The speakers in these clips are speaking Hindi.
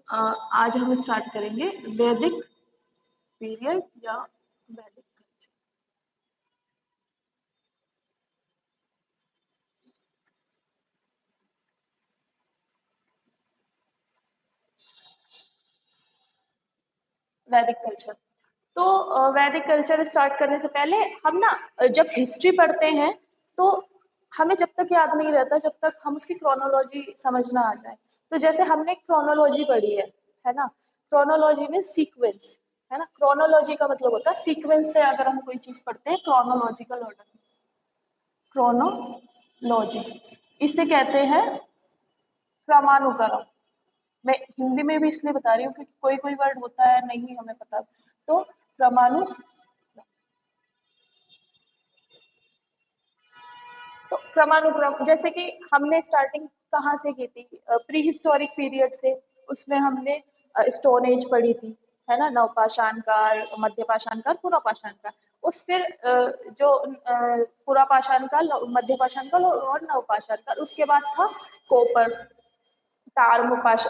आज हम स्टार्ट करेंगे वैदिक पीरियड या वैदिक कल्चर। वैदिक कल्चर। तो वैदिक कल्चर स्टार्ट करने से पहले हम ना जब हिस्ट्री पढ़ते हैं तो हमें जब तक याद नहीं रहता जब तक हम उसकी क्रोनोलॉजी समझना आ जाए। तो जैसे हमने क्रोनोलॉजी पढ़ी है ना। क्रोनोलॉजी में सीक्वेंस है ना। क्रोनोलॉजी का मतलब होता है सीक्वेंस से अगर हम कोई चीज पढ़ते हैं क्रोनोलॉजिकल ऑर्डर। क्रोनोलॉजी इसे कहते हैं क्रमानुक्रम। मैं हिंदी में भी इसलिए बता रही हूँ क्योंकि कोई कोई वर्ड होता है नहीं हमें पता। तो क्रमानु तो क्रमानुक्रम जैसे कि हमने स्टार्टिंग कहाँ से की थी, प्री हिस्टोरिक पीरियड से। उसमें हमने स्टोन एज पढ़ी थी है ना। नवपाषाण काल, मध्यपाषाण काल, पुरापाषाण काल। उस फिर जो पुरापाषाण काल, मध्यपाषाण काल और नवपाषाण काल, उसके बाद था कोपर, तारमपाष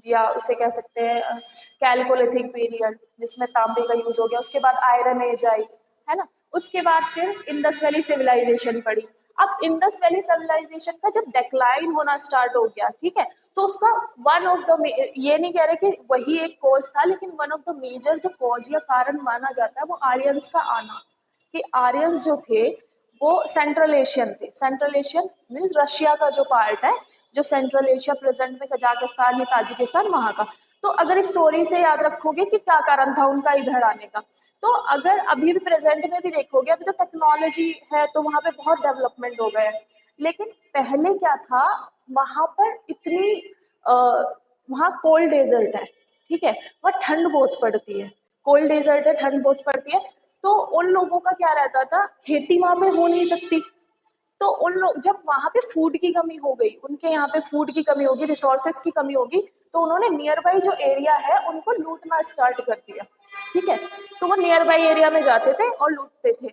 या उसे कह सकते हैं कैलकोलिथिक पीरियड जिसमें तांबे का यूज हो गया। उसके बाद आयरन एज आई है ना। उसके बाद फिर इंडस वैली सिविलाइजेशन पड़ी। अब इंडस वैली सिविलाइजेशन का जब डेक्लाइन होना स्टार्ट हो गया, ठीक है, तो उसका वन ऑफ द, ये नहीं कह रहे कि वही एक कॉज था, लेकिन वन ऑफ द मेजर जो कॉज या कारण माना जाता है वो आर्यंस का आना। कि आर्यंस जो थे वो सेंट्रल एशियन थे। सेंट्रल एशियन मीन्स रशिया का जो पार्ट है, जो सेंट्रल एशिया प्रेजेंट में कजाकिस्तान या ताजिकिस्तान वहां का। तो अगर स्टोरी से याद रखोगे कि क्या कारण था उनका इधर आने का, तो अगर अभी भी प्रेजेंट में भी देखोगे, अभी तो टेक्नोलॉजी है तो वहां पे बहुत डेवलपमेंट हो गया है। लेकिन पहले क्या था, वहां पर इतनी वहाँ कोल्ड डेजर्ट है, ठीक है, वहाँ ठंड बहुत पड़ती है। कोल्ड डेजर्ट है, ठंड बहुत पड़ती है। तो उन लोगों का क्या रहता था, खेती वहां पे हो नहीं सकती। तो उन लोग जब वहां पे फूड की कमी हो गई, उनके यहाँ पे फूड की कमी होगी, रिसोर्सेस की कमी होगी, तो उन्होंने नियर बाई जो एरिया है उनको लूटना स्टार्ट कर दिया, ठीक है। तो वो नियर बाई एरिया में जाते थे और लूटते थे।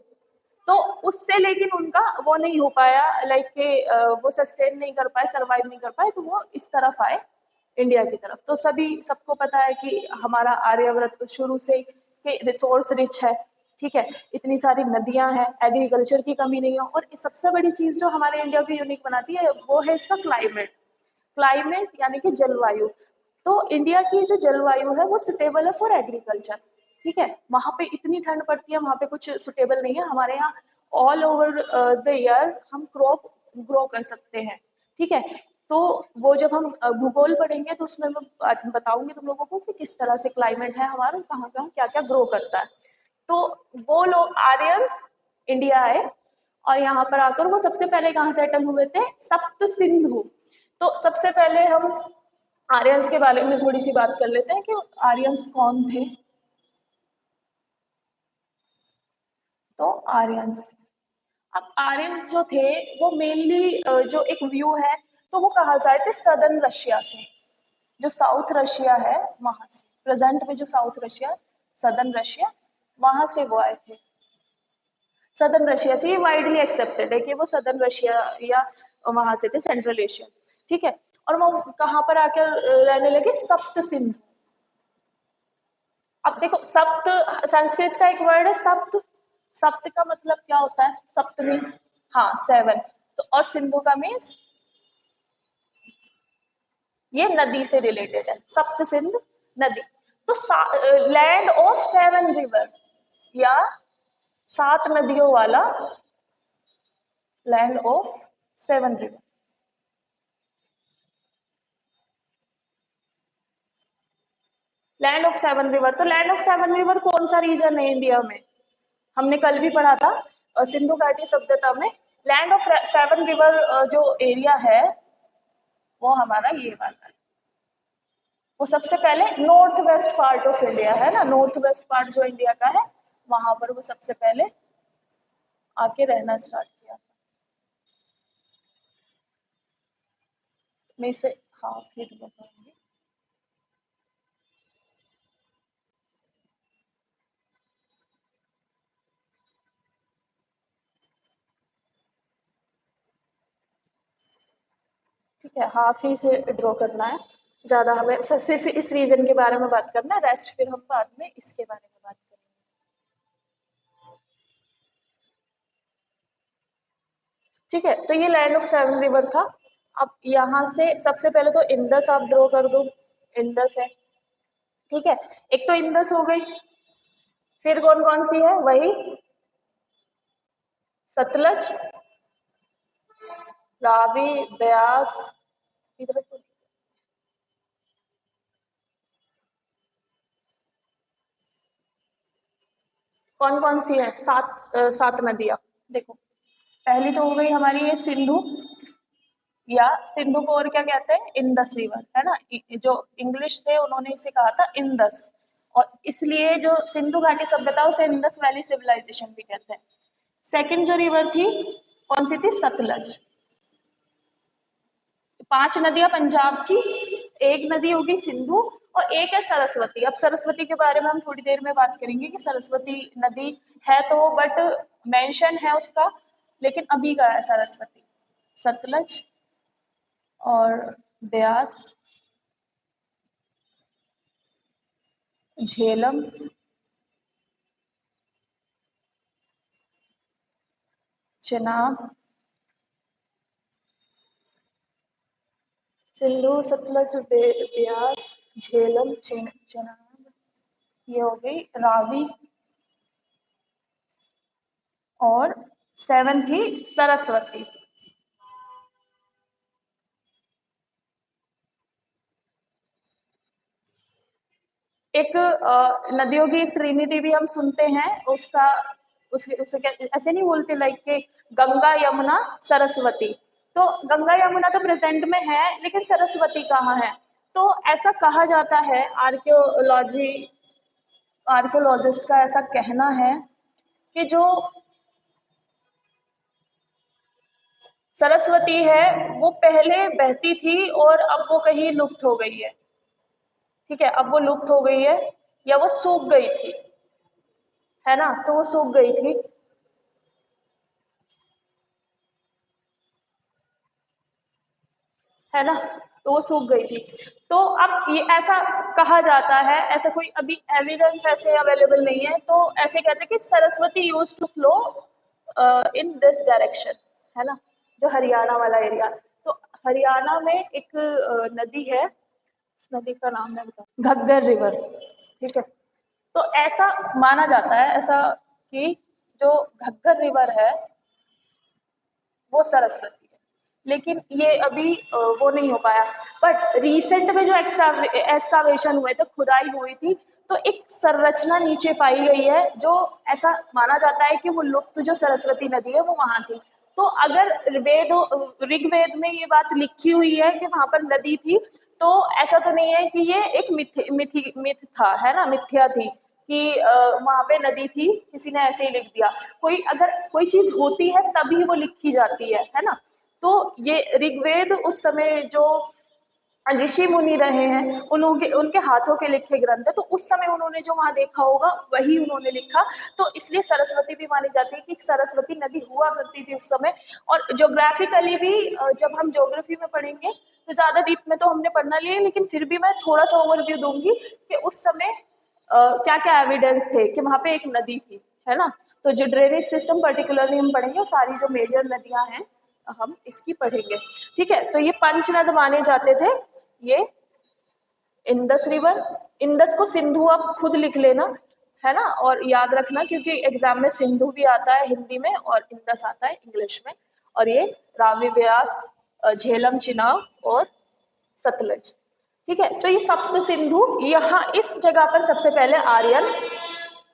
तो उससे लेकिन उनका वो नहीं हो पाया, लाइक के वो सस्टेन नहीं कर पाए, सरवाइव नहीं कर पाए, तो वो इस तरफ आए, इंडिया की तरफ। तो सभी सबको पता है कि हमारा आर्यव्रत शुरू से के रिसोर्स रिच है, ठीक है, इतनी सारी नदियां हैं, एग्रीकल्चर की कमी नहीं है। और सबसे बड़ी चीज जो हमारे इंडिया को यूनिक बनाती है वो है इसका क्लाइमेट। क्लाइमेट यानी कि जलवायु। तो इंडिया की जो जलवायु है वो सुटेबल है फॉर एग्रीकल्चर, ठीक है। वहां पे इतनी ठंड पड़ती है, वहां पे कुछ सुटेबल नहीं है। हमारे यहाँ ऑल ओवर द ईयर हम क्रॉप ग्रो कर सकते हैं, ठीक है। तो वो जब हम भूगोल पढ़ेंगे तो उसमें मैं बताऊंगी तुम लोगों को कि किस तरह से क्लाइमेट है हमारा, कहाँ कहाँ क्या क्या ग्रो करता है। तो वो लोग आर्यंस इंडिया आए और यहाँ पर आकर वो सबसे पहले कहाँ सेटल हुए थे, सप्त सिंधु। तो सबसे पहले हम आर्यंस के बारे में थोड़ी सी बात कर लेते हैं कि आर्यंस कौन थे। तो आर्यंस, अब आर्यंस जो थे वो मेनली जो एक व्यू है, तो वो कहाँ से आए थे, सदर्न रशिया से। जो साउथ रशिया है वहां से, प्रेजेंट में जो साउथ रशिया, सदर्न रशिया, वहां से वो आए थे। सदर्न रशिया से, ये वाइडली एक्सेप्टेड है कि वो सदर्न रशिया या वहां से थे, सेंट्रल एशिया, ठीक है। और वो कहाँ पर आकर रहने लगे, सप्त सिंधु। अब देखो, सप्त संस्कृत का एक वर्ड है सप्त। सप्त का मतलब क्या होता है, सप्त मीन्स, हाँ, सेवन। तो और सिंधु का मीन्स, ये नदी से रिलेटेड है, सप्त सिंधु नदी। तो लैंड ऑफ सेवन रिवर या सात नदियों वाला, land of seven river. Land of seven river, तो लैंड ऑफ सेवन रिवर कौन सा रीजन है इंडिया में, हमने कल भी पढ़ा था सिंधु घाटी सभ्यता में। लैंड ऑफ सेवन रिवर जो एरिया है वो हमारा ये वाला है। वो सबसे पहले north west part of India है ना, नॉर्थ वेस्ट पार्ट जो इंडिया का है, वहां पर वो सबसे पहले आके रहना स्टार्ट किया था। मैं इसे, हाँ, फिर बताऊंगी। ठीक है, हाफ ही से ड्रॉ करना है। ज्यादा हमें सिर्फ इस रीजन के बारे में बात करना है, रेस्ट फिर हम बाद में इसके बारे में बात करेंगे। ठीक है, तो ये लैंड ऑफ सेवन रिवर था। अब यहाँ से सबसे पहले तो इंदस आप ड्रॉ कर दो। इंदस है, ठीक है, एक तो इंदस हो गई। फिर कौन कौन सी है? वही सतलज, रावी, ब्यास, इधर कौन कौन सी है? सात नदियां। देखो, पहली तो हो गई हमारी ये सिंधु, या सिंधु को और क्या कहते हैं? इंदस रिवर, है ना। जो इंग्लिश थे उन्होंने इसे कहा था इंदस, और इसलिए जो सिंधु घाटी सभ्यता उसे इंदस वैली सिविलाइजेशन भी कहते हैं। सेकंड जो रिवर थी, कौन सी थी? सतलज। पांच नदियां पंजाब की, एक नदी होगी सिंधु, और एक है सरस्वती। अब सरस्वती के बारे में हम थोड़ी देर में बात करेंगे कि सरस्वती नदी है तो, बट मेंशन है उसका, लेकिन अभी का है सरस्वती। सतलज और ब्यास, झेलम, चेनाब, सिंधु, सतलज, ब्यास, झेलम, चेनाब, ये हो गई रावी, और सेवन थी सरस्वती। एक नदियों की ट्रिनिटी भी हम सुनते हैं, उसका उसके उसे क्या ऐसे नहीं बोलते, लाइक के गंगा यमुना सरस्वती। तो गंगा यमुना तो प्रेजेंट में है, लेकिन सरस्वती कहाँ है? तो ऐसा कहा जाता है, आर्कियोलॉजिस्ट का ऐसा कहना है कि जो सरस्वती है वो पहले बहती थी और अब वो कहीं लुप्त हो गई है। ठीक है, अब वो लुप्त हो गई है या वो सूख गई थी, है ना, तो वो सूख गई थी, है ना, तो वो सूख गई थी। तो अब ये ऐसा कहा जाता है, ऐसा कोई अभी एविडेंस ऐसे अवेलेबल नहीं है, तो ऐसे कहते हैं कि Saraswati use to flow in this direction, है ना, जो हरियाणा वाला एरिया। तो हरियाणा में एक नदी है, उस नदी का नाम मैं बता, घग्गर रिवर। ठीक है, तो ऐसा माना जाता है, ऐसा कि जो घग्गर रिवर है वो सरस्वती है, लेकिन ये अभी वो नहीं हो पाया। बट रिसेंट में जो एक्सकावेशन हुए थे, खुदाई हुई थी, तो एक संरचना नीचे पाई गई है, जो ऐसा माना जाता है कि वो लुप्त जो सरस्वती नदी है वो वहां थी। तो अगर ऋग्वेद में ये बात लिखी हुई है कि वहां पर नदी थी, तो ऐसा तो नहीं है कि ये एक मिथ था, है ना, मिथ्या थी कि वहां पे नदी थी, किसी ने ऐसे ही लिख दिया। कोई अगर कोई चीज होती है तभी वो लिखी जाती है ना। तो ये ऋग्वेद उस समय जो ऋषि मुनि रहे हैं, उनके उनके हाथों के लिखे ग्रंथ है, तो उस समय उन्होंने जो वहां देखा होगा वही उन्होंने लिखा। तो इसलिए सरस्वती भी मानी जाती है कि सरस्वती नदी हुआ करती थी उस समय। और ज्योग्राफिकली भी जब हम ज्योग्राफी में पढ़ेंगे तो ज्यादा डीप में तो हमने पढ़ना नहीं है, लेकिन फिर भी मैं थोड़ा सा ओवरव्यू दूंगी कि उस समय क्या क्या एविडेंस थे कि वहां पे एक नदी थी, है ना। तो जो ड्रेनेज सिस्टम पर्टिकुलरली हम पढ़ेंगे, और सारी जो मेजर नदियां हैं हम इसकी पढ़ेंगे। ठीक है, तो ये पंचनद माने जाते थे, ये इंदस रिवर। इंदस को सिंधु आप खुद लिख लेना, है ना, और याद रखना, क्योंकि एग्जाम में सिंधु भी आता है हिंदी में और इंदस आता है इंग्लिश में। और ये रावी, व्यास, झेलम, चिनाब और सतलज। ठीक है, तो ये सप्त सिंधु, यहाँ इस जगह पर सबसे पहले आर्यन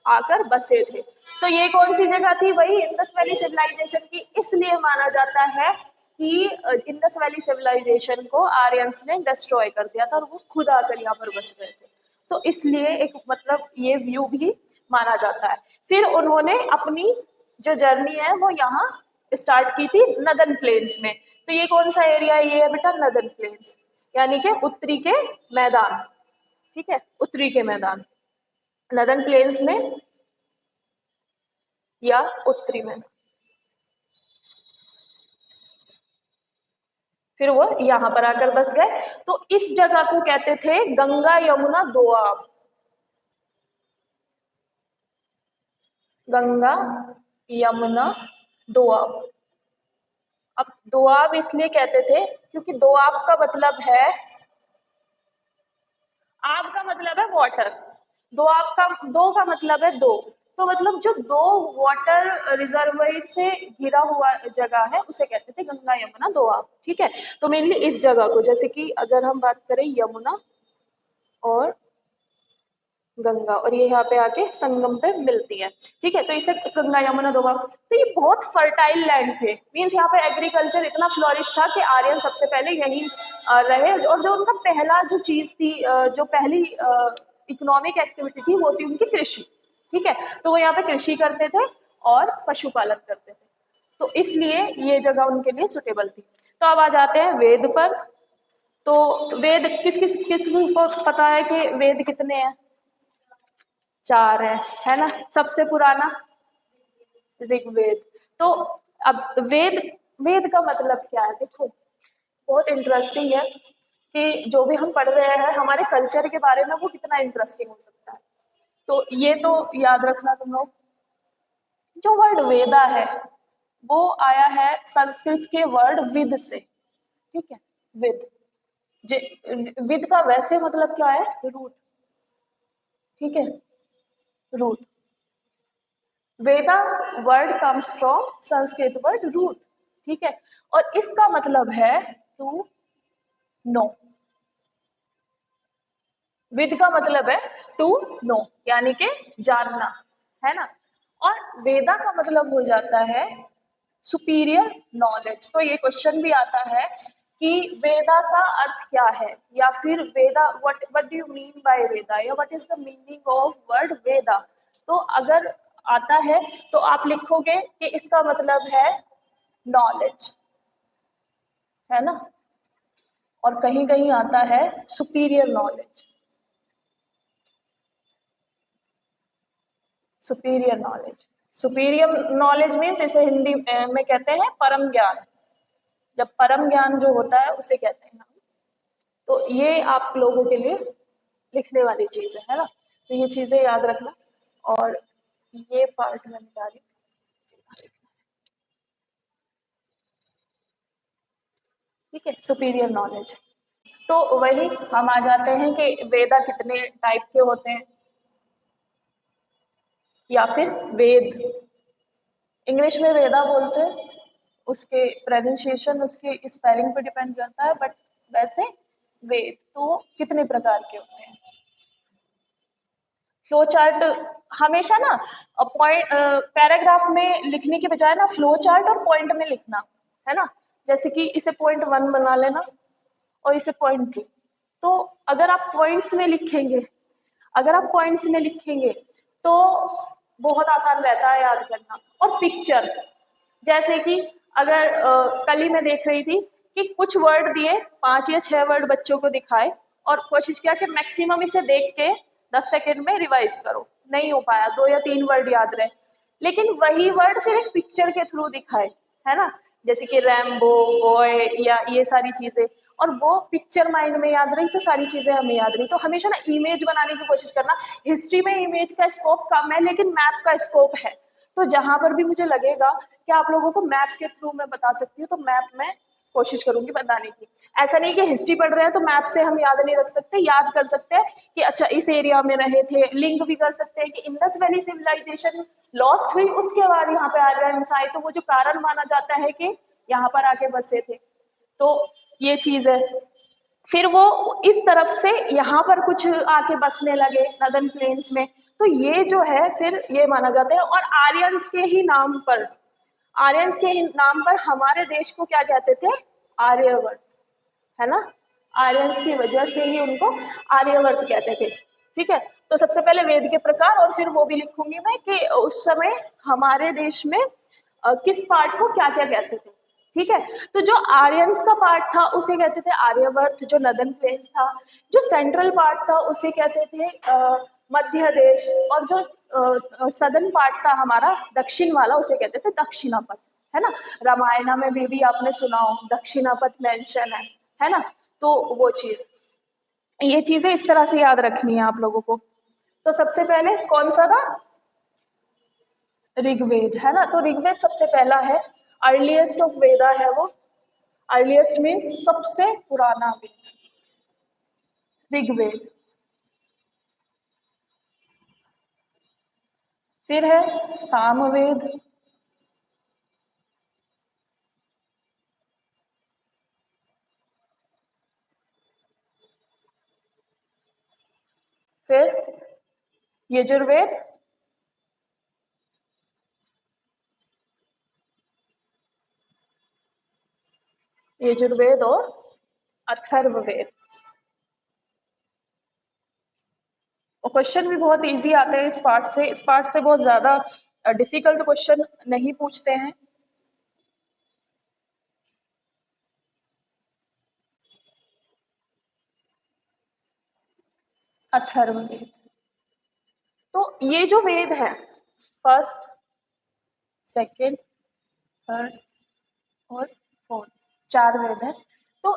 आकर बसे थे। तो ये कौन सी जगह थी? वही इंडस वैली सिविलाइजेशन की, इसलिए माना जाता है कि इंडस वैली सिविलाइजेशन को आर्यंस ने डिस्ट्रॉय कर दिया था और वो खुद आकर यहाँ पर बस गए थे। तो इसलिए एक मतलब ये व्यू भी माना जाता है। फिर उन्होंने अपनी जो जर्नी है वो यहाँ स्टार्ट की थी नदन प्लेन्स में। तो ये कौन सा एरिया है? ये है बेटा नदन प्लेन्स, यानी कि उत्तरी के मैदान। ठीक है, उत्तरी के मैदान नदन प्लेन्स में या उत्तरी में। फिर वो यहाँ पर आकर बस गए। तो इस जगह को कहते थे गंगा यमुना दोआब। गंगा यमुना दोआब। अब दोआब इसलिए कहते थे क्योंकि दोआब का मतलब है, आब का मतलब है वाटर, दोआब का, दो का मतलब है दो, तो मतलब जो दो वाटर रिजर्वायर से घिरा हुआ जगह है उसे कहते थे गंगा यमुना दोआब। ठीक है, तो मेनली इस जगह को, जैसे कि अगर हम बात करें यमुना और गंगा, और ये यहाँ पे आके संगम पे मिलती है। ठीक है, तो इसे गंगा यमुना दोआब। तो ये बहुत फर्टाइल लैंड थे, मीन्स यहाँ पे एग्रीकल्चर इतना फ्लोरिश था कि आर्यन सबसे पहले यहीं रहे। और जो उनका पहला जो चीज थी, जो पहली इकोनॉमिक एक्टिविटी थी वो थी उनकी कृषि। ठीक है, तो वो यहाँ पे कृषि करते थे और पशुपालन करते थे, तो इसलिए ये जगह उनके लिए सुटेबल थी। तो अब आ जाते हैं वेद पर। तो वेद किस किस किस को पता है कि वेद कितने हैं? चार है ना। सबसे पुराना ऋग्वेद। तो अब वेद, वेद का मतलब क्या है? देखो बहुत इंटरेस्टिंग है कि जो भी हम पढ़ रहे हैं हमारे कल्चर के बारे में वो कितना इंटरेस्टिंग हो सकता है। तो ये तो याद रखना तुम लोग। जो वर्ड वेदा है वो आया है संस्कृत के वर्ड विद से। ठीक है, विद। विद का वैसे मतलब क्या है? रूट। ठीक है, root. Veda word comes from Sanskrit word root. ठीक है, और इसका मतलब है टू नो। विद का मतलब है टू नो, यानी कि जानना, है ना। और वेदा का मतलब हो जाता है सुपीरियर नॉलेज। तो ये क्वेश्चन भी आता है कि वेदा का अर्थ क्या है, या फिर Veda what do you mean by Veda, या what is the meaning of word Veda. तो अगर आता है तो आप लिखोगे कि इसका मतलब है नॉलेज, है ना। और कहीं कहीं आता है superior knowledge. Superior knowledge, superior knowledge means इसे हिंदी में कहते हैं परम ज्ञान। जब परम ज्ञान जो होता है उसे कहते हैं हम। तो ये आप लोगों के लिए लिखने वाली चीज है ना। तो ये चीजें याद रखना। और ये पार्ट में बता रही। ठीक है, सुपीरियर नॉलेज। तो वही हम आ जाते हैं कि वेदा कितने टाइप के होते हैं, या फिर वेद। इंग्लिश में वेदा बोलते हैं, उसके प्रोनाउंसिएशन उसकी स्पेलिंग पे डिपेंड करता है, बट वैसे वेद तो कितने प्रकार के होते हैं। फ्लो चार्ट हमेशा ना पॉइंट पैराग्राफ में लिखने के बजाय ना फ्लो चार्ट और पॉइंट में लिखना, है ना। जैसे कि इसे पॉइंट 1 बना लेना और इसे पॉइंट 2। तो अगर आप पॉइंट्स में लिखेंगे, अगर आप पॉइंट्स में लिखेंगे तो बहुत आसान रहता है याद करना। और पिक्चर, जैसे कि अगर कल ही मैं देख रही थी कि कुछ वर्ड दिए, 5 या 6 वर्ड बच्चों को दिखाए और कोशिश किया कि मैक्सिमम इसे देख के 10 सेकेंड में रिवाइज करो। नहीं हो पाया, 2 या 3 वर्ड याद रहे, लेकिन वही वर्ड फिर एक पिक्चर के थ्रू दिखाए, है ना। जैसे कि रैम्बो, बॉय, या ये सारी चीजें, और वो पिक्चर माइंड में याद रही तो सारी चीजें हमें याद रही। तो हमेशा ना इमेज बनाने की कोशिश करना। हिस्ट्री में इमेज का स्कोप कम है लेकिन मैप का स्कोप है। तो जहां पर भी मुझे लगेगा कि आप लोगों को मैप के थ्रू मैं बता सकती हूँ तो मैप में कोशिश करूंगी बताने की। ऐसा नहीं कि हिस्ट्री पढ़ रहे हैं तो मैप से हम याद नहीं रख सकते, याद कर सकते हैं कि अच्छा इस एरिया में रहे थे। लिंक भी कर सकते हैं कि इंडस वैली सिविलाइजेशन लॉस्ट हुई, उसके बाद यहाँ पे आर्यन्स आए, तो वो जो कारण माना जाता है कि यहाँ पर आके बसे थे। तो ये चीज है। फिर वो इस तरफ से यहाँ पर कुछ आके बसने लगे नदन प्लेन्स में, तो ये जो है फिर ये माना जाता है। और आर्यंस के ही नाम पर, आर्यंस के ही नाम पर हमारे देश को क्या कहते थे? आर्यवर्त, है ना। आर्यंस की वजह से ही उनको आर्यवर्त कहते थे। ठीक है, तो सबसे पहले वेद के प्रकार, और फिर वो भी लिखूंगी मैं कि उस समय हमारे देश में किस पार्ट को क्या क्या कहते थे। ठीक है, तो जो आर्यंस का पार्ट था उसे कहते थे आर्यवर्त, जो नदन प्लेन्स था। जो सेंट्रल पार्ट था उसे कहते थे मध्य देश, और जो सदर्न पार्ट था हमारा दक्षिण वाला उसे कहते थे दक्षिणापथ, है ना। रामायण में भी आपने सुना हो दक्षिणापथ मेंशन है ना। तो वो चीज, ये चीजें इस तरह से याद रखनी है आप लोगों को। तो सबसे पहले कौन सा था, ऋग्वेद, है ना। तो ऋग्वेद सबसे पहला है, अर्लीस्ट ऑफ वेदा है वो। अर्लीस्ट मीन्स सबसे पुराना वेद, ऋग्वेद। फिर है सामवेद, फिर यजुर्वेद, यजुर्वेद और अथर्ववेद। और क्वेश्चन भी बहुत इजी आते हैं इस पार्ट से, इस पार्ट से बहुत ज्यादा डिफिकल्ट क्वेश्चन नहीं पूछते हैं। अथर्ववेद, तो ये जो वेद है, फर्स्ट, सेकंड, थर्ड और फोर्थ, चार वेद है। तो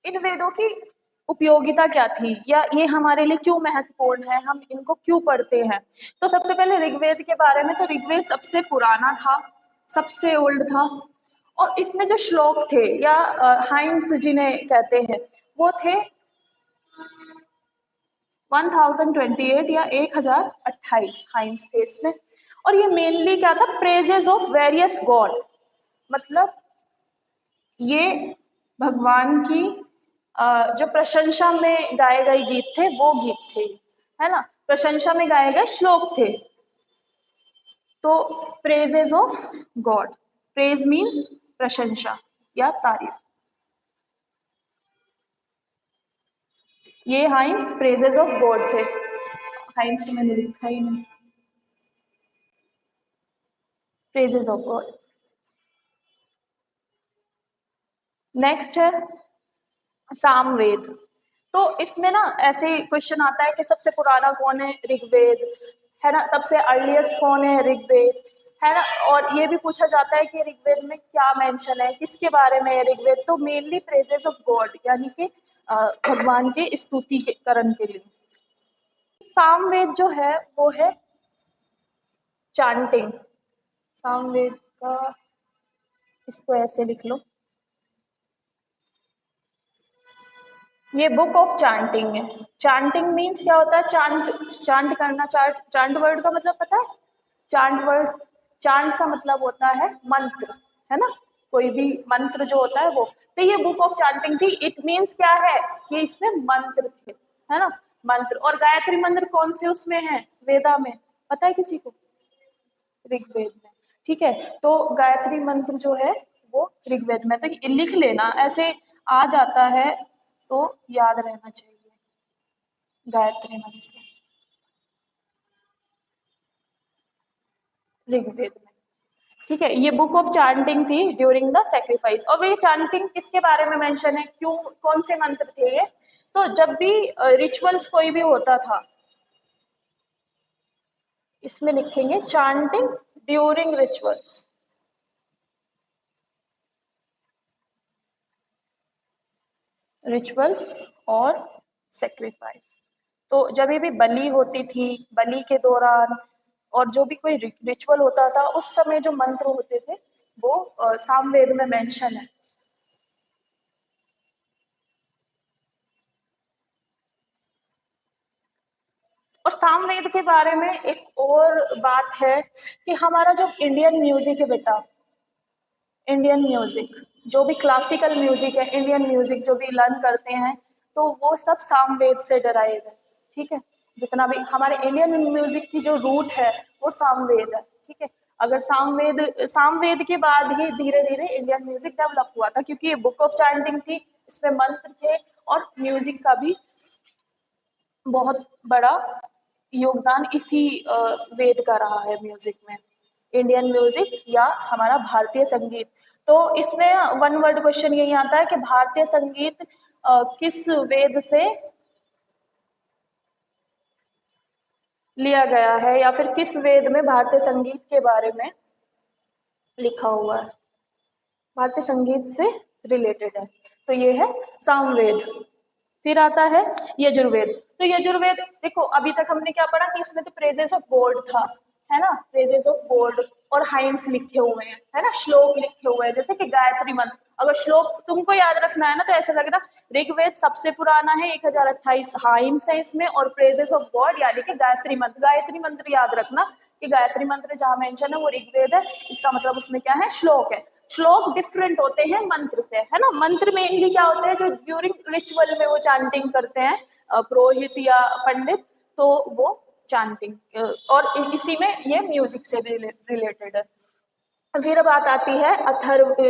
इन वेदों की उपयोगिता क्या थी, या ये हमारे लिए क्यों महत्वपूर्ण है, हम इनको क्यों पढ़ते हैं। तो सबसे पहले ऋग्वेद के बारे में, तो ऋग्वेद सबसे पुराना था, सबसे ओल्ड था। और इसमें जो श्लोक थे, या हाइम्स जिन्हें कहते हैं, वो थे 1028 या 1028 हाइम्स थे इसमें। और ये मेनली क्या था, प्रेजेस ऑफ वेरियस गॉड, मतलब ये भगवान की जो प्रशंसा में गाए गए गीत थे, वो गीत थे, है ना। प्रशंसा में गाए गए श्लोक थे। तो praises of God, praise means प्रशंसा या तारीफ। ये हाइम्स प्रेजेस ऑफ गॉड थे। हाइम्स तो मैंने लिखा ही नहीं, प्रेजेस ऑफ गॉड। नेक्स्ट है सामवेद। तो इसमें ना ऐसे क्वेश्चन आता है कि सबसे पुराना कौन है, ऋग्वेद, है ना। सबसे अर्लीस्ट कौन है, ऋग्वेद, है ना। और ये भी पूछा जाता है कि ऋग्वेद में क्या मेंशन है, किसके बारे में है ऋग्वेद। तो मेनली प्रेजेस ऑफ गॉड, यानी कि भगवान के स्तुति के करण के लिए। सामवेद जो है वो है चांटिंग। सामवेद का, इसको ऐसे लिख लो, ये बुक ऑफ चांटिंग है। चांटिंग मीन्स क्या होता है, चांट, चांट करना। चांट, चांट वर्ड का मतलब पता है, चांट वर्ड, चांट का मतलब होता है मंत्र, है ना। कोई भी मंत्र जो होता है वो। तो ये बुक ऑफ चांटिंग थी। इट मीन्स क्या है कि इसमें मंत्र थे, है ना, मंत्र। और गायत्री मंत्र कौन से उसमें है, वेदा में, पता है किसी को, ऋग्वेद में। ठीक है, तो गायत्री मंत्र जो है वो ऋग्वेद में। तो ये लिख लेना, ऐसे आ जाता है तो याद रहना चाहिए, गायत्री मंत्र ऋग्वेद में। ठीक है, ये बुक ऑफ चांटिंग थी ड्यूरिंग द सेक्रीफाइस। और ये चांटिंग किसके बारे में मेंशन है, क्यों, कौन से मंत्र थे ये। तो जब भी रिचुअल्स कोई भी होता था, इसमें लिखेंगे चांटिंग ड्यूरिंग रिचुअल्स, रिचुअल्स और सेक्रीफाइस। तो जब भी बलि होती थी, बलि के दौरान, और जो भी कोई रिचुअल होता था, उस समय जो मंत्र होते थे वो सामवेद में मेंशन है। और सामवेद के बारे में एक और बात है कि हमारा जो इंडियन म्यूजिक है बेटा, इंडियन म्यूजिक, जो भी क्लासिकल म्यूजिक है, इंडियन म्यूजिक जो भी लर्न करते हैं, तो वो सब सामवेद से डराइव है। ठीक है, जितना भी हमारे इंडियन म्यूजिक की जो रूट है वो सामवेद है। ठीक है, अगर सामवेद, सामवेद के बाद ही धीरे धीरे इंडियन म्यूजिक डेवलप हुआ था, क्योंकि ये बुक ऑफ चांटिंग थी, इसमें मंत्र थे, और म्यूजिक का भी बहुत बड़ा योगदान इसी वेद का रहा है म्यूजिक में, इंडियन म्यूजिक या हमारा भारतीय संगीत। तो इसमें वन वर्ड क्वेश्चन यही आता है कि भारतीय संगीत किस वेद से लिया गया है, या फिर किस वेद में भारतीय संगीत के बारे में लिखा हुआ है। भारतीय संगीत से रिलेटेड है, तो ये है सामवेद। फिर आता है यजुर्वेद। तो यजुर्वेद देखो, अभी तक हमने क्या पढ़ा कि इसमें तो प्रेजेस ऑफ गॉड था, है ना, प्रेजेस ऑफ गॉड और हाइम्स लिखे हुए हैं, है ना, श्लोक लिखे हुए हैं, जैसे कि गायत्री मंत्र। अगर श्लोक तुमको याद रखना है ना, तो ऐसा लग रहा ऋग्वेद सबसे पुराना है, 1028 हाइम्स है इसमें, और प्रेजेस ऑफ गॉड यानी कि गायत्री मंत्र याद रखना कि गायत्री मंत्र जहाँ मेंशन है वो ऋग्वेद है, इसका मतलब उसमें क्या है, श्लोक है। श्लोक डिफरेंट होते हैं मंत्र से, है ना। मंत्र मेनली क्या होते हैं, जो ड्यूरिंग रिचुअल में वो चांटिंग करते हैं पुरोहित या पंडित, तो वो चांटिंग, और इसी में ये म्यूजिक से भी रिलेटेड है। फिर बात आती है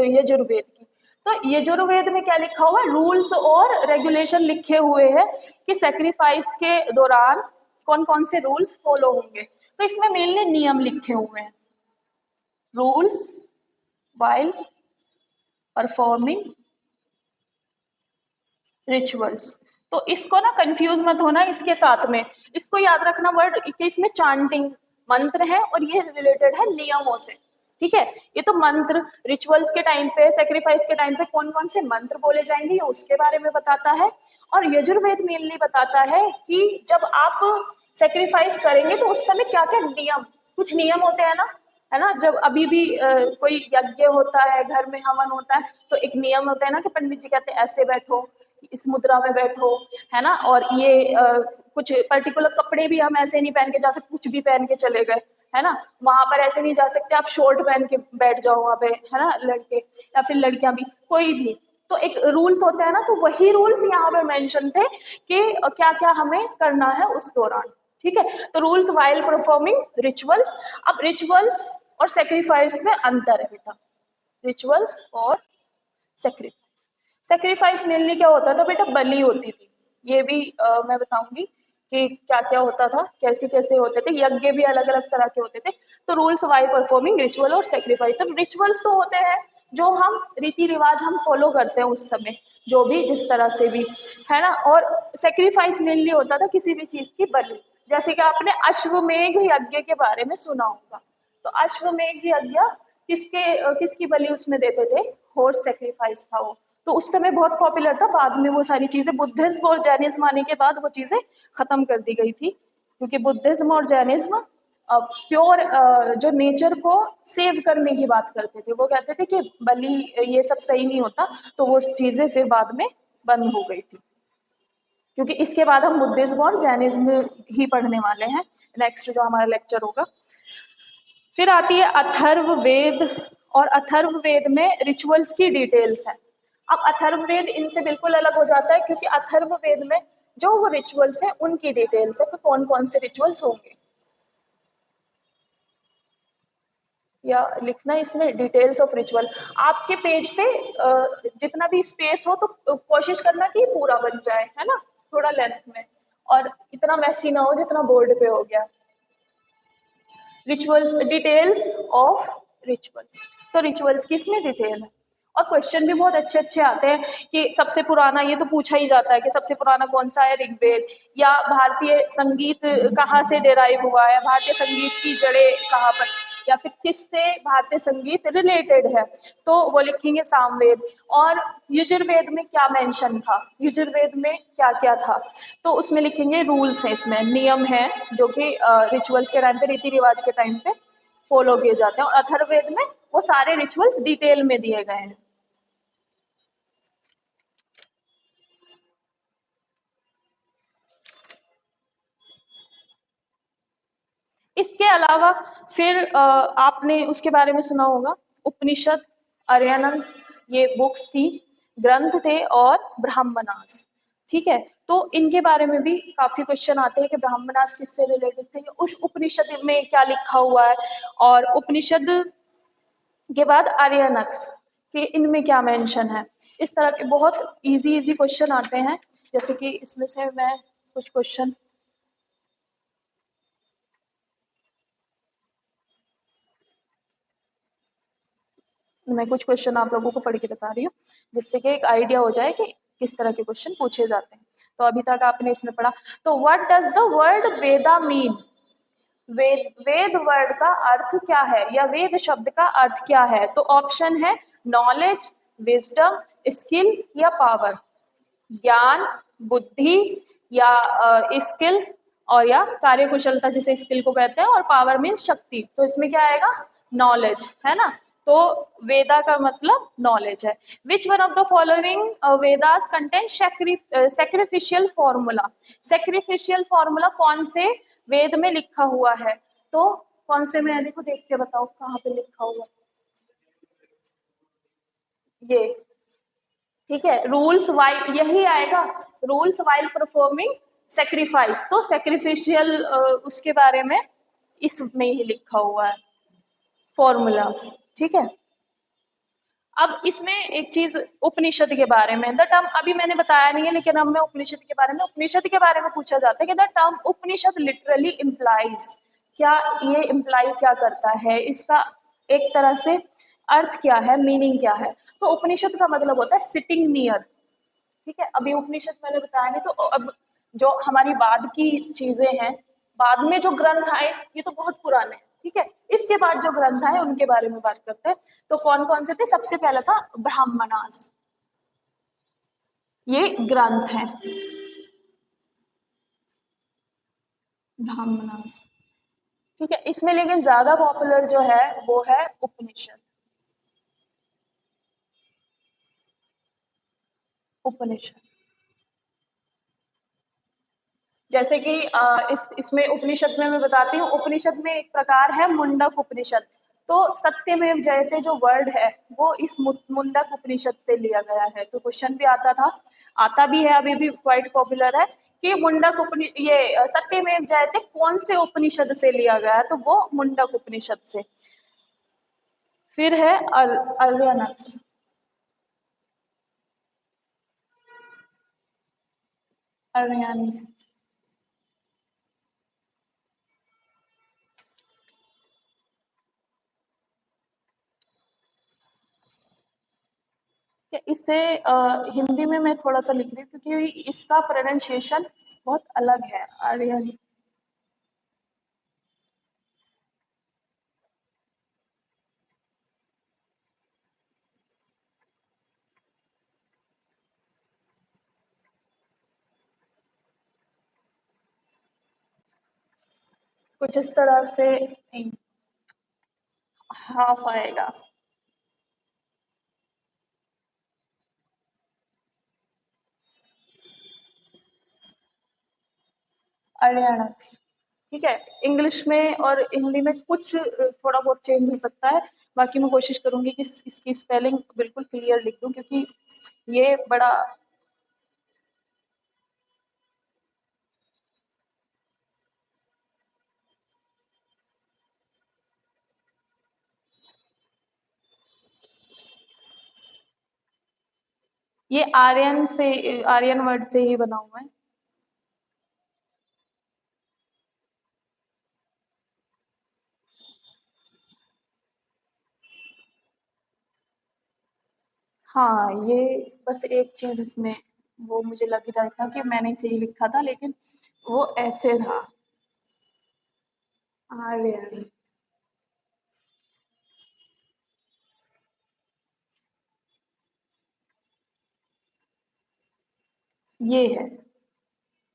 यजुर्वेद की। तो यजुर्वेद में क्या लिखा हुआ है, रूल्स और रेगुलेशन लिखे हुए हैं कि सेक्रीफाइस के दौरान कौन कौन से रूल्स फॉलो होंगे। तो इसमें मेनली नियम लिखे हुए हैं, रूल्स while परफॉर्मिंग रिचुअल्स। तो इसको ना कंफ्यूज मत होना इसके साथ में, इसको याद रखना वर्ड कि इसमें चांटिंग मंत्र है और ये रिलेटेड है नियमों से, ठीक है। ये तो मंत्र रिचुअल्स के टाइम पे, सेक्रीफाइस के टाइम पे कौन कौन से मंत्र बोले जाएंगे ये उसके बारे में बताता है। और यजुर्वेद मेनली बताता है कि जब आप सेक्रीफाइस करेंगे तो उस समय क्या क्या नियम, कुछ नियम होते हैं ना, है ना। जब अभी भी कोई यज्ञ होता है, घर में हवन होता है, तो एक नियम होता है ना कि पंडित जी कहते हैं ऐसे बैठो, इस मुद्रा में बैठो, है ना। और ये कुछ पर्टिकुलर कपड़े भी हम ऐसे नहीं पहन के जा सकते, कुछ भी पहन के चले गए, है ना। वहां पर ऐसे नहीं जा सकते आप शॉर्ट पहन के बैठ जाओ वहां पे, है ना, लड़के या फिर लड़कियां भी, कोई भी। तो एक रूल्स होते हैं ना, तो वही रूल्स यहाँ पे मेंशन थे कि क्या क्या हमें करना है उस दौरान, ठीक है। तो रूल्स वाइल परफॉर्मिंग रिचुअल्स। अब रिचुअल्स और सेक्रीफाइस में अंतर है बेटा, रिचुअल्स और सेक्रीफाइस। सेक्रीफाइस मेनली क्या होता था बेटा, बलि होती थी। ये भी मैं बताऊंगी कि क्या क्या होता था, कैसे कैसे होते थे, यज्ञ भी अलग अलग तरह के होते थे। तो रूल्स वाइल परफॉर्मिंग रिचुअल और सेक्रीफाइस। तो रिचुअल्स तो होते हैं जो हम रीति रिवाज हम फॉलो करते हैं उस समय, जो भी जिस तरह से भी, है ना। और सेक्रीफाइस मेनली होता था किसी भी चीज की बलि, जैसे कि आपने अश्वमेघ यज्ञ के बारे में सुना होगा। तो अश्वमेघ यज्ञ किसकी बलि उसमें देते थे, हॉर्स सेक्रीफाइस था वो। तो उस समय बहुत पॉपुलर था, बाद में वो सारी चीजें बुद्धिज्म और जैनिज्म आने के बाद वो चीजें खत्म कर दी गई थी, क्योंकि बुद्धिज्म और जैनिज्म प्योर जो नेचर को सेव करने की बात करते थे। वो कहते थे कि बलि ये सब सही नहीं होता, तो वो चीजें फिर बाद में बंद हो गई थी। क्योंकि इसके बाद हम बुद्धिज्म और जैनिज्म ही पढ़ने वाले हैं नेक्स्ट जो हमारा लेक्चर होगा। फिर आती है अथर्ववेद, और अथर्ववेद में रिचुअल्स की डिटेल्स है। अब अथर्ववेद इनसे बिल्कुल अलग हो जाता है, क्योंकि अथर्ववेद में जो वो रिचुअल्स है उनकी डिटेल्स है कि कौन कौन से रिचुअल्स होंगे, या लिखना इसमें डिटेल्स ऑफ रिचुअल। आपके पेज पे जितना भी स्पेस हो तो कोशिश करना कि पूरा बन जाए, है ना, थोड़ा लेंथ में, और इतना मैसी ना हो जितना बोर्ड पे हो गया। Rituals, details of rituals. तो रिचुअल्स की इसमें डिटेल है, और क्वेश्चन भी बहुत अच्छे अच्छे आते हैं कि सबसे पुराना, ये तो पूछा ही जाता है कि सबसे पुराना कौन सा है, ऋग्वेद। या भारतीय संगीत कहाँ से डेराइव हुआ है, भारतीय संगीत की जड़ें कहाँ पर, या फिर किससे भारतीय संगीत रिलेटेड है, तो वो लिखेंगे सामवेद। और यजुर्वेद में क्या मेंशन था, यजुर्वेद में क्या क्या था, तो उसमें लिखेंगे रूल्स हैं, इसमें नियम है जो कि रिचुअल्स के टाइम पे, रीति रिवाज के टाइम पे फॉलो किए जाते हैं। और अथर्ववेद में वो सारे रिचुअल्स डिटेल में दिए गए हैं। इसके अलावा फिर आपने उसके बारे में सुना होगा, उपनिषद, आर्यानंद, ये बुक्स थी, ग्रंथ थे, और ब्राह्मणास, ठीक है। तो इनके बारे में भी काफी क्वेश्चन आते हैं कि ब्राह्मणास किससे रिलेटेड थे, उस उपनिषद में क्या लिखा हुआ है, और उपनिषद के बाद आर्यनक्स कि इनमें क्या मेंशन है। इस तरह के बहुत इजी इजी क्वेश्चन आते हैं, जैसे कि इसमें से मैं कुछ क्वेश्चन, आप लोगों को पढ़ के बता रही हूँ, जिससे कि एक आइडिया हो जाए कि किस तरह के क्वेश्चन पूछे जाते हैं। तो अभी तक आपने इसमें पढ़ा, तो what does the word Veda mean, Veda word का अर्थ क्या है, या वेद शब्द का अर्थ क्या है? तो ऑप्शन है नॉलेज, विजडम, स्किल या पावर। ज्ञान, बुद्धि या स्किल, और या कार्यकुशलता जिसे स्किल को कहते हैं, और पावर मीन्स शक्ति। तो इसमें क्या आएगा? नॉलेज, है ना। तो वेदा का मतलब नॉलेज है। Which one of the following Vedas contain sacrificial formula? Sacrificial formula कौन से वेद में लिखा हुआ है? तो कौन से में है? देखो देख के बताओ कहाँ पे लिखा हुआ ये। ठीक है, रूल्स वाइल, यही आएगा, रूल्स वाइल परफॉर्मिंग सेक्रीफाइस। तो सेक्रीफिशियल उसके बारे में इसमें ही लिखा हुआ है फॉर्मूलाज। ठीक है। अब इसमें एक चीज उपनिषद के बारे में, द टर्म अभी मैंने बताया नहीं है, लेकिन अब मैं उपनिषद के बारे में, उपनिषद के बारे में पूछा जाता है कि the term Upanishad literally implies, क्या ये इम्प्लाई क्या करता है, इसका एक तरह से अर्थ क्या है, मीनिंग क्या है? तो उपनिषद का मतलब होता है सिटिंग नियर। ठीक है, अभी उपनिषद मैंने बताया नहीं, तो अब जो हमारी बाद की चीजें हैं, बाद में जो ग्रंथ आए, ये तो बहुत पुराने हैं। ठीक है, इसके बाद जो ग्रंथ आए उनके बारे में बात करते हैं। तो कौन कौन से थे? सबसे पहला था ब्राह्मणास, ये ग्रंथ है ब्राह्मणास। ठीक है, इसमें लेकिन ज्यादा पॉपुलर जो है वो है उपनिषद। उपनिषद जैसे कि इसमें उपनिषद में मैं बताती हूँ, उपनिषद में एक प्रकार है मुंडक उपनिषद। तो सत्यमेव जयते जो वर्ड है वो इस मुंडक उपनिषद से लिया गया है। तो क्वेश्चन भी आता था, आता भी है, अभी भी क्वाइट पॉपुलर है कि मुंडक उपनि ये सत्यमेव जयते कौन से उपनिषद से लिया गया है? तो वो मुंडक उपनिषद से। फिर है अर्यनक्स। अर्यनक्स इसे हिंदी में मैं थोड़ा सा लिख रही हूँ क्योंकि इसका प्रोनाउंसिएशन बहुत अलग है। आर्यन, कुछ इस तरह से नहीं, हाफ आएगा। आर्यनक्स। ठीक है, इंग्लिश में और हिंदी में कुछ थोड़ा बहुत चेंज हो सकता है। बाकी मैं कोशिश करूंगी कि इसकी स्पेलिंग बिल्कुल क्लियर लिख दूं, क्योंकि ये बड़ा, ये आर्यन से, आर्यन वर्ड से ही बना हुआ है। हाँ, ये बस एक चीज इसमें वो मुझे लग रहा था कि मैंने सही लिखा था, लेकिन वो ऐसे था। आर्यन, ये है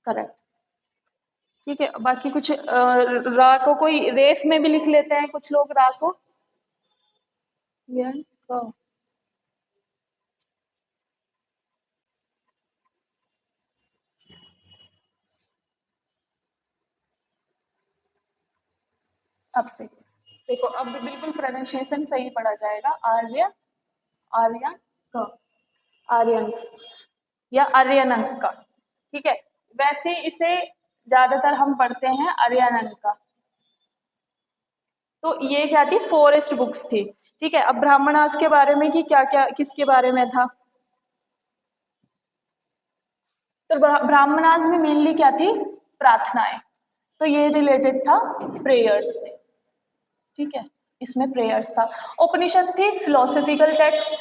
करेक्ट। ठीक है, बाकी कुछ रा को कोई रेफ में भी लिख लेते हैं कुछ लोग रा को। यन क, अब से देखो, अब बिल्कुल प्रोनाउंसिएशन सही पढ़ा जाएगा। आर्य, आर्यन क, आर्यन या आर्यनंक का। ठीक है, वैसे इसे ज्यादातर हम पढ़ते हैं आर्यनंक का। तो ये क्या थी? फॉरेस्ट बुक्स थी। ठीक है, अब ब्राह्मणास के बारे में कि क्या क्या किसके बारे में था? तो ब्राह्मणास में मेनली क्या थी? प्रार्थनाएं। तो ये रिलेटेड था प्रेयर्स से। ठीक है, इसमें प्रेयर्स था। उपनिषद थी फिलोसॉफिकल टेक्स्ट,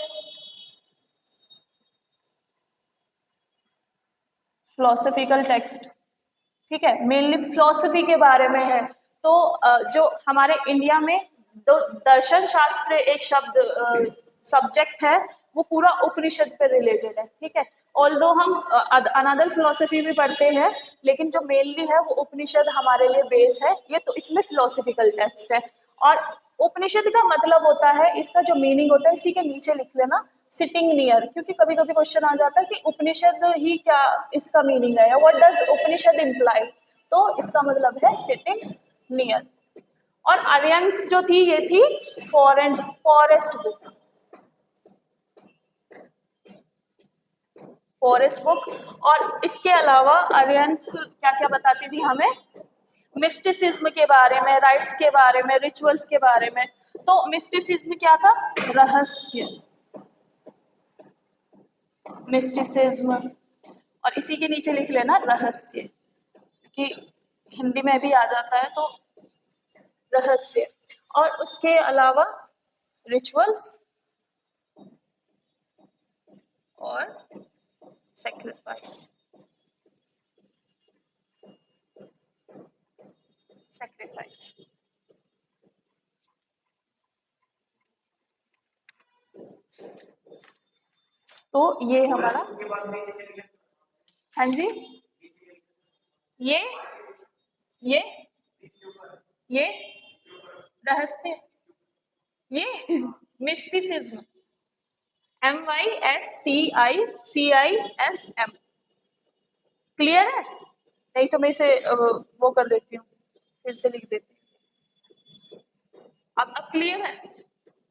फिलोसॉफिकल टेक्स्ट। ठीक है, मेनली फिलोसफी के बारे में है। तो जो हमारे इंडिया में दो दर्शन शास्त्र एक शब्द सब्जेक्ट है, वो पूरा उपनिषद पे रिलेटेड है, ठीक है। ऑल्दो हम अनदर फिलोसफी भी पढ़ते हैं, लेकिन जो मेनली है वो उपनिषद हमारे लिए बेस है। ये तो इसमें फिलोसफिकल टेक्स्ट है। और उपनिषद का मतलब होता है, इसका जो मीनिंग होता है इसी के नीचे लिख लेना, सिटिंग नियर, क्योंकि कभी कभी क्वेश्चन आ जाता है कि उपनिषद ही क्या इसका मीनिंग है, व्हाट डज उपनिषद इम्प्लाई। तो इसका मतलब है सिटिंग नियर। और आर्यंस जो थी ये थी फॉरेस्ट बुक, फॉरेस्ट बुक। और इसके अलावा आर्यंस क्या क्या बताती थी हमें, मिस्टिसिज्म के बारे में, राइट्स के बारे में, रिचुअल्स के बारे में। तो मिस्टिसिज्म क्या था, रहस्य, मिस्टिसिज्म। और इसी के नीचे लिख लेना रहस्य, कि हिंदी में भी आ जाता है तो रहस्य। और उसके अलावा रिचुअल्स और सेक्रीफाइस, सेक्रीफाइस। तो ये हमारा, हाँ जी, ये ये ये रहस्य, ये मिस्टिसिज्म, MYSTICISM। क्लियर है? नहीं तो मैं इसे वो कर देती हूँ, फिर से लिख देती हूँ। अब क्लियर है?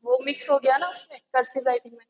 वो मिक्स हो गया ना उसमें कर्सिव राइटिंग में।